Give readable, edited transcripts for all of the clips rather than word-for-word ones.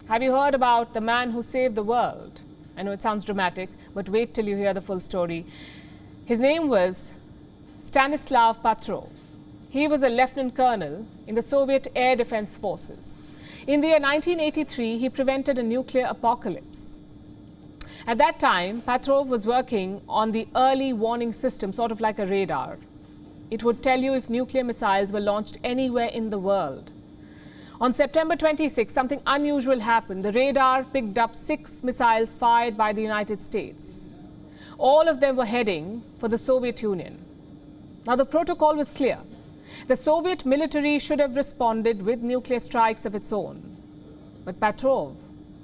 Have you heard about the man who saved the world? I know it sounds dramatic, but wait till you hear the full story. His name was Stanislav Petrov. He was a lieutenant colonel in the Soviet Air Defense Forces. In the year 1983, he prevented a nuclear apocalypse. At that time, Petrov was working on the early warning system, sort of like a radar. It would tell you if nuclear missiles were launched anywhere in the world. On September 26, something unusual happened. The radar picked up 6 missiles fired by the United States. All of them were heading for the Soviet Union. Now, the protocol was clear. The Soviet military should have responded with nuclear strikes of its own. But Petrov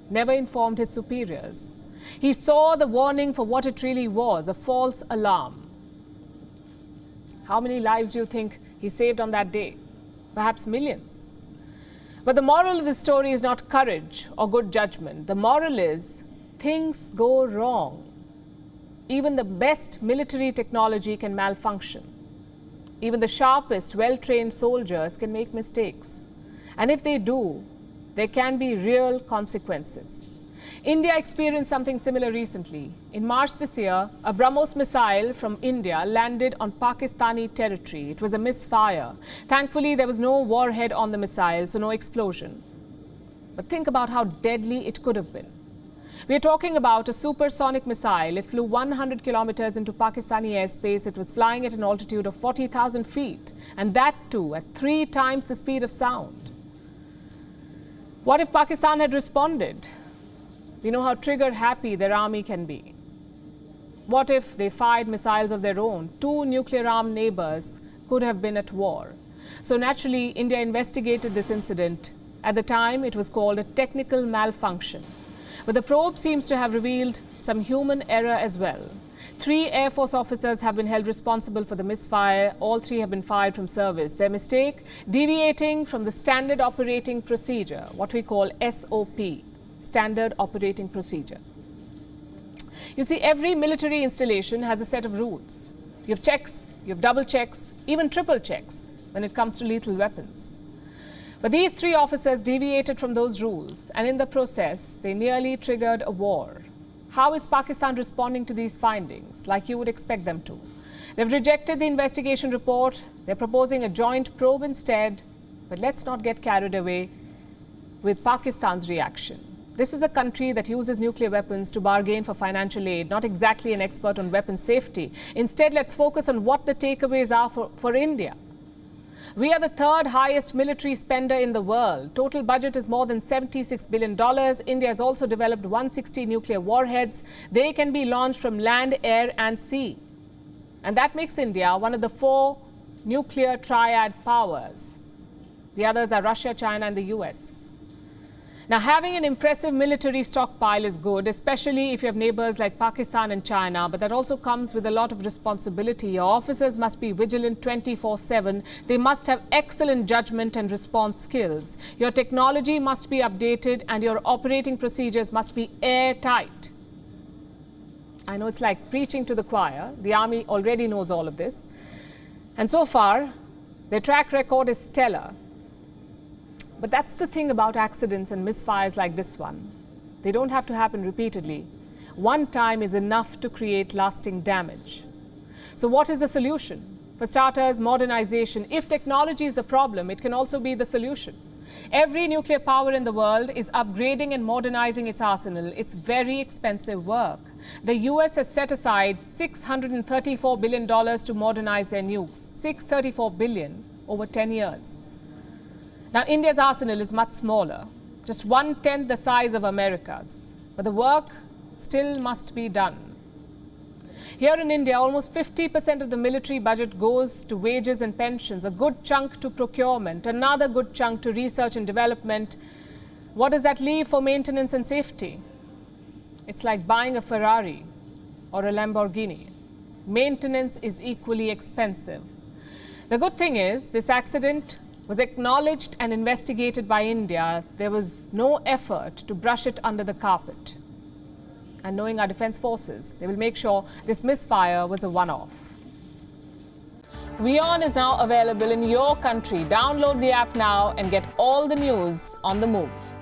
never informed his superiors. He saw the warning for what it really was, a false alarm. How many lives do you think he saved on that day? Perhaps millions. But the moral of the story is not courage or good judgment. The moral is things go wrong. Even the best military technology can malfunction. Even the sharpest, well-trained soldiers can make mistakes. And if they do, there can be real consequences. India experienced something similar recently. In March this year, a BrahMos missile from India landed on Pakistani territory. It was a misfire. Thankfully, there was no warhead on the missile, so no explosion. But think about how deadly it could have been. We are talking about a supersonic missile. It flew 100 kilometers into Pakistani airspace. It was flying at an altitude of 40,000 feet, and that too at 3 times the speed of sound. What if Pakistan had responded? We know how trigger-happy their army can be. What if they fired missiles of their own? 2 nuclear-armed neighbors could have been at war. So naturally, India investigated this incident. At the time, it was called a technical malfunction. But the probe seems to have revealed some human error as well. 3 Air Force officers have been held responsible for the misfire. All 3 have been fired from service. Their mistake? Deviating from the standard operating procedure, what we call SOP, standard operating procedure. You see, every military installation has a set of rules. You have checks, you have double checks, even triple checks when it comes to lethal weapons. But these 3 officers deviated from those rules, and in the process, they nearly triggered a war. How is Pakistan responding to these findings, like you would expect them to? They've rejected the investigation report. They're proposing a joint probe instead. But let's not get carried away with Pakistan's reaction. This is a country that uses nuclear weapons to bargain for financial aid, not exactly an expert on weapon safety. Instead, let's focus on what the takeaways are for India. We are the 3rd highest military spender in the world. Total budget is more than $76 billion. India has also developed 160 nuclear warheads. They can be launched from land, air and sea. And that makes India one of the 4 nuclear triad powers. The others are Russia, China and the US. Now, having an impressive military stockpile is good, especially if you have neighbors like Pakistan and China, but that also comes with a lot of responsibility. Your officers must be vigilant 24/7. They must have excellent judgment and response skills. Your technology must be updated and your operating procedures must be airtight. I know it's like preaching to the choir. The army already knows all of this. And so far, their track record is stellar. But that's the thing about accidents and misfires like this one. They don't have to happen repeatedly. One time is enough to create lasting damage. So what is the solution? For starters, modernization. If technology is the problem, it can also be the solution. Every nuclear power in the world is upgrading and modernizing its arsenal. It's very expensive work. The US has set aside $634 billion to modernize their nukes. $634 billion over 10 years. Now, India's arsenal is much smaller, just 1/10 the size of America's. But the work still must be done. Here in India, almost 50% of the military budget goes to wages and pensions, a good chunk to procurement, another good chunk to research and development. What does that leave for maintenance and safety? It's like buying a Ferrari or a Lamborghini. Maintenance is equally expensive. The good thing is, this accident was acknowledged and investigated by India. There was no effort to brush it under the carpet. And knowing our defense forces, they will make sure this misfire was a one-off. WION is now available in your country. Download the app now and get all the news on the move.